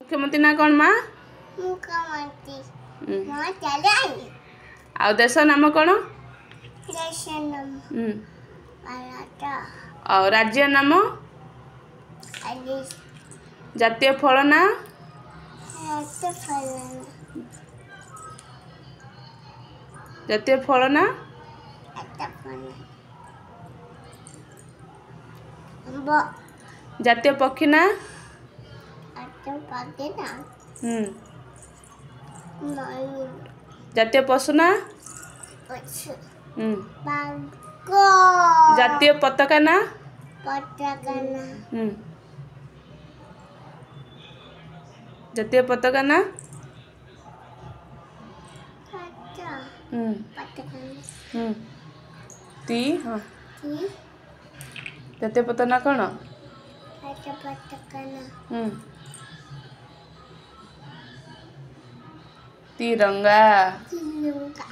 मुख्यमंत्री ना कौन माँ? मुख्यमंत्री माँ चलाई। आ देश नाम कौन? देश नाम भारत। और राज्य नाम? आदेश। जातीय फल ना? जातीय फल जातीय फल ना? जातीय फल जातीय पक्षी ना? जातीय पक्षी ना? मयूर। जातीय पशु ना? पशु। बाघ। बाघ। जातीय पताका ना? पताका ना? जातीय पताका ना? पताका ना? ती हाँ जातीय पताका ना कौन? जातीय पताका ना? तिरंगा। तिरंगा।